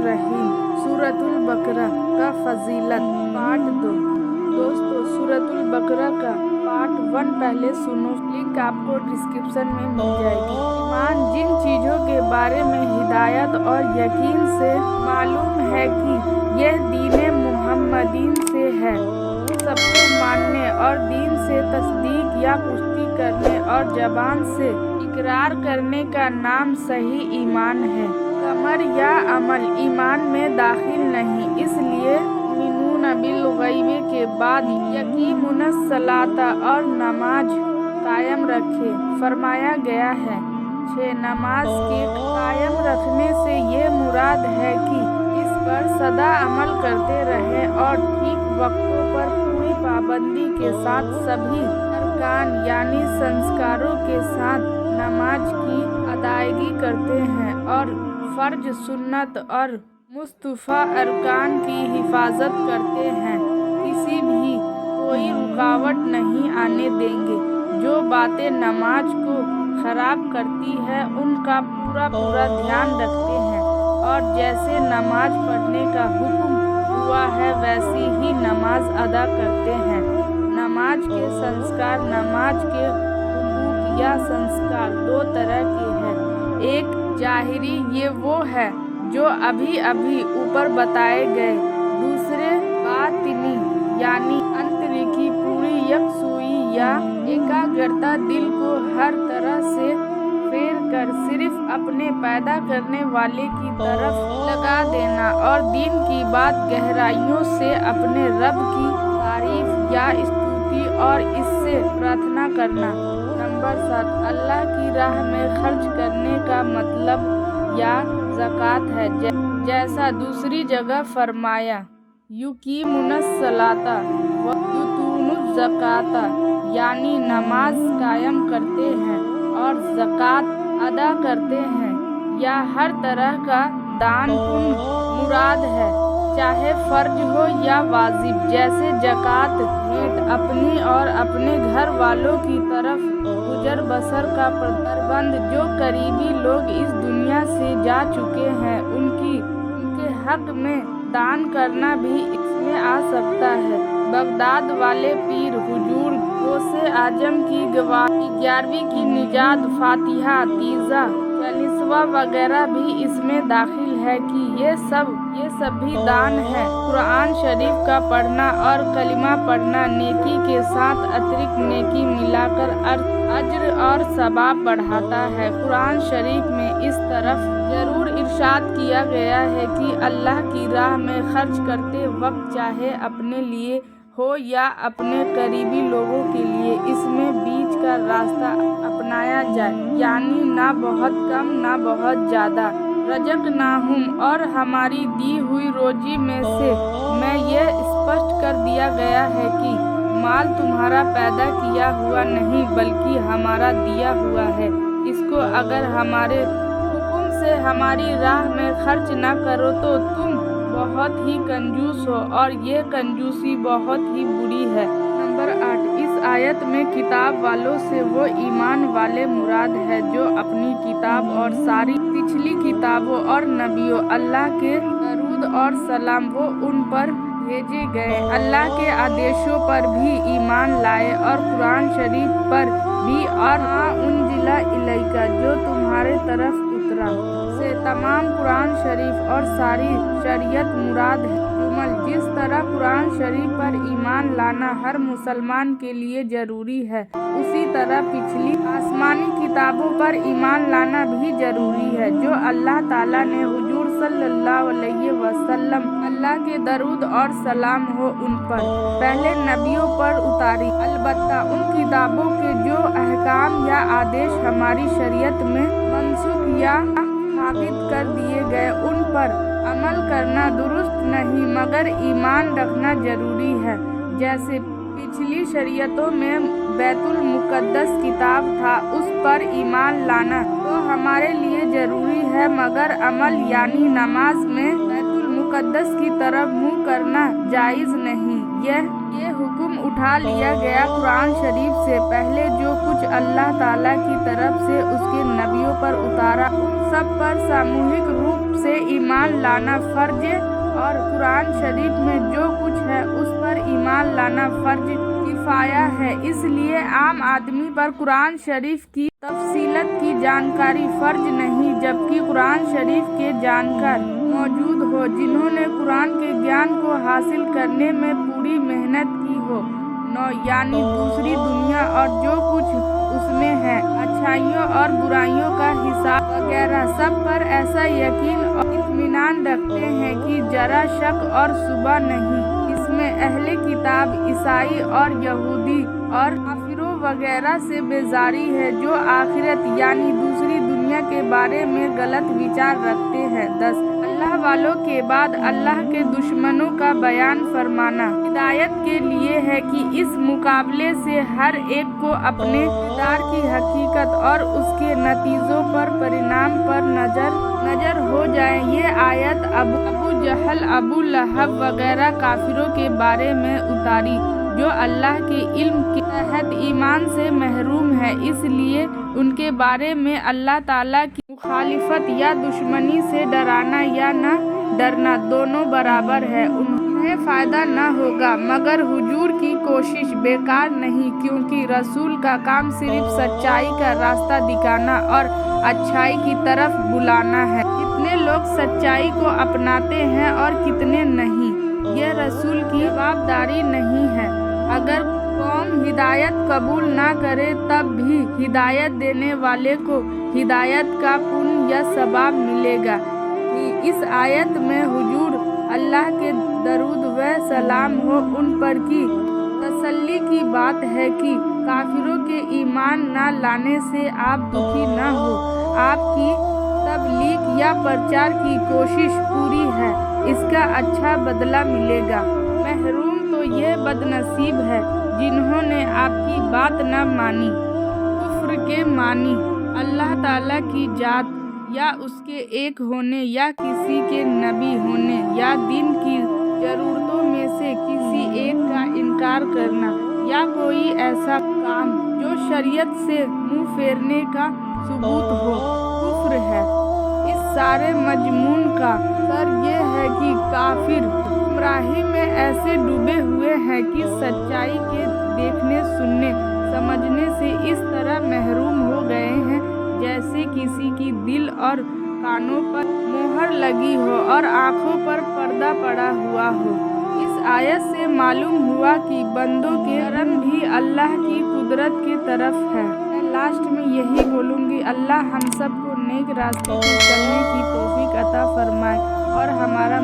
रहीम। सूरतुल बकरा का फजीलत पार्ट 2। दोस्तों, सूरतुल बकरा का पार्ट 1 पहले सुनो, लिंक आपको डिस्क्रिप्शन में मिल जाएगी। ईमान जिन चीज़ों के बारे में हिदायत और यकीन से मालूम है कि यह दीन मुहम्मदीन से है, सबको मानने और दीन से तस्दीक या पुष्टि करने और ज़बान से इकरार करने का नाम सही ईमान है। कमर या अमल ईमान में दाखिल नहीं, इसलिए मिनून बिल गैब के बाद यकीमुनस सलाता और नमाज कायम रखे फरमाया गया है। 6 नमाज के कायम रखने से ये मुराद है कि इस पर सदा अमल करते रहें और ठीक वक्तों पर पूरी पाबंदी के साथ सभी अरकान यानी संस्कारों के साथ नमाज की अदायगी करते हैं और फ़र्ज, सुन्नत और मुस्तफ़ा अरकान की हिफाजत करते हैं। किसी भी कोई रुकावट नहीं आने देंगे। जो बातें नमाज को ख़राब करती है उनका पूरा ध्यान रखते हैं और जैसे नमाज पढ़ने का हुक्म हुआ है वैसी ही नमाज अदा करते हैं। नमाज के संस्कार नमाज के हुकूक या संस्कार 2 तरह के हैं। एक जाहिरी, ये वो है जो अभी अभी ऊपर बताए गए। दूसरे बातिनी यानी आंतरिकी पूरी यकसुई या एकाग्रता, दिल को हर तरह से फेर कर सिर्फ अपने पैदा करने वाले की तरफ लगा देना और दीन की बात गहराइयों से अपने रब की तारीफ या स्तुति और इससे प्रार्थना करना। नंबर 7, अल्लाह की राह में खर्च करने का मतलब या ज़कात है, जैसा दूसरी जगह फरमाया युकीमुनस सलाता व युतूनुज़ ज़काता, यानी नमाज कायम करते हैं और ज़कात अदा करते हैं या हर तरह का दान पुण्य मुराद है, चाहे फ़र्ज हो या वाजिब। जैसे ज़कात भेंट अपनी और अपने घर वालों की तरफ गुजर बसर का प्रबंध, जो करीबी लोग इस दुनिया से जा चुके हैं उनके हक में दान करना भी इसमें आ सकता है। बगदाद वाले पीर हुजूर गौसे आजम की गवाही, 11वीं की निजात, फातिहा, तीजा, 40वां वगैरह भी इसमें दाखिल है कि ये सब भी दान है। कुरान शरीफ का पढ़ना और कलिमा पढ़ना नेकी के साथ अतिरिक्त नेकी मिलाकर अज्र और सवाब बढ़ाता है। कुरान शरीफ में इस तरफ जरूर इरशाद किया गया है कि अल्लाह की राह में खर्च करते वक्त चाहे अपने लिए हो या अपने करीबी लोगों के लिए, इसमें बीच का रास्ता अपनाया जाए, यानी ना बहुत कम ना बहुत ज़्यादा। रज़क़नाहुम, और हमारी दी हुई रोजी में से मैं ये स्पष्ट कर दिया गया है कि माल तुम्हारा पैदा किया हुआ नहीं बल्कि हमारा दिया हुआ है। इसको अगर हमारे हुक्म से हमारी राह में खर्च न करो तो तुम बहुत ही कंजूस हो और ये कंजूसी बहुत ही बुरी है। नंबर 8, इस आयत में किताब वालों से वो ईमान वाले मुराद है जो अपनी किताब और सारी पिछली किताबों और नबियों, अल्लाह के दरूद और सलाम वो उन पर भेजे गए अल्लाह के आदेशों पर भी ईमान लाए और कुरान शरीफ पर भी और उनजिला इलैका, जो तुम्हारे तरफ उतरा से तमाम कुरान शरीफ और सारी शरीयत मुराद है। जुमल, जिस तरह कुरान शरीफ पर ईमान लाना हर मुसलमान के लिए ज़रूरी है, उसी तरह पिछली आसमानी किताबों पर ईमान लाना भी ज़रूरी है जो अल्लाह ताला ने हुजूर सल्लल्लाहु अलैहि वसल्लम, अल्लाह के दरूद और सलाम हो उन पर, पहले नबियों पर उतारी। अलबत्ता उन किताबों के जो अहकाम या आदेश हमारी शरीयत में मनसूख या साबित कर दिए गए उन पर अमल करना दुरुस्त नहीं, मगर ईमान रखना जरूरी है। जैसे पिछली शरीयतों में बैतुल मुक़द्दस किताब था, उस पर ईमान लाना तो हमारे लिए जरूरी है, मगर अमल यानी नमाज में बैतुल मुक़द्दस की तरफ मुँह करना जायज़ नहीं। ये हुक्म उठा लिया गया कुरान शरीफ से पहले जो कुछ अल्लाह ताला की तरफ से उसके नबियों पर उतारा, उन सब पर सामूहिक रूप से ईमान लाना फर्ज और कुरान शरीफ में जो कुछ है उस पर ईमान लाना फर्ज किफाया है। इसलिए आम आदमी पर कुरान शरीफ की तफसीलत की जानकारी फर्ज नहीं, जबकि कुरान शरीफ के जानकार मौजूद हो जिन्होंने कुरान के ज्ञान को हासिल करने में पूरी मेहनत की हो। 9 यानी दूसरी दुनिया और जो कुछ उसमें है, अच्छाइयों और बुराइयों का हिसाब वगैरह सब पर ऐसा यकीन और इत्मीनान रखते हैं कि जरा शक और शुबा नहीं। इसमें अहले किताब ईसाई और यहूदी और काफिरों वगैरह से बेजारी है जो आखिरत यानी दूसरी दुनिया के बारे में गलत विचार रखते हैं। 10 अल्लाह वालों के बाद अल्लाह के दुश्मनों का बयान फरमाना हिदायत के लिए है कि इस मुकाबले से हर एक को अपने किरदार की हकीकत और उसके नतीजों पर परिणाम पर नजर हो जाए। ये आयत अबू जहल, अबू लहब वगैरह काफिरों के बारे में उतारी जो अल्लाह के इल्म के तहत ईमान से महरूम है, इसलिए उनके बारे में अल्लाह ताला की मुखालिफत या दुश्मनी से डराना या न डरना दोनों बराबर है। उन्हें फ़ायदा न होगा मगर हुजूर की कोशिश बेकार नहीं, क्योंकि रसूल का काम सिर्फ सच्चाई का रास्ता दिखाना और अच्छाई की तरफ बुलाना है। कितने लोग सच्चाई को अपनाते हैं और कितने नहीं, यह रसूल की जवाबदारी नहीं है। अगर कौम हिदायत कबूल ना करे तब भी हिदायत देने वाले को हिदायत का पुण्य या सवाब मिलेगा। इस आयत में हुजूर अल्लाह के दरूद व सलाम हो उन पर की तसल्ली की बात है कि काफिरों के ईमान ना लाने से आप दुखी ना हो। आपकी तबलीग या प्रचार की कोशिश पूरी है, इसका अच्छा बदला मिलेगा। महरूम तो ये बदनसीब है जिन्होंने आपकी बात न मानी, कुफ्र के मानी, अल्लाह ताला की जात या उसके एक होने या किसी के नबी होने या दिन की जरूरतों में से किसी एक का इनकार करना या कोई ऐसा काम जो शरीयत से मुंह फेरने का सबूत हो, कुफ्र है। इस सारे मजमून का सर ये है कि काफिर गुमराही में ऐसे डूबे हुए हैं कि सच्चाई के देखने, सुनने, समझने से इस तरह महरूम हो गए हैं जैसे किसी की दिल और कानों पर मोहर लगी हो और आँखों पर पर्दा पड़ा हुआ हो। इस आयत से मालूम हुआ कि बंदों के करम भी अल्लाह की कुदरत की तरफ है। मैं लास्ट में यही बोलूँगी, अल्लाह हम सबको नेक रास्ते पर चलने की तौफीक अता फरमाए और हमारा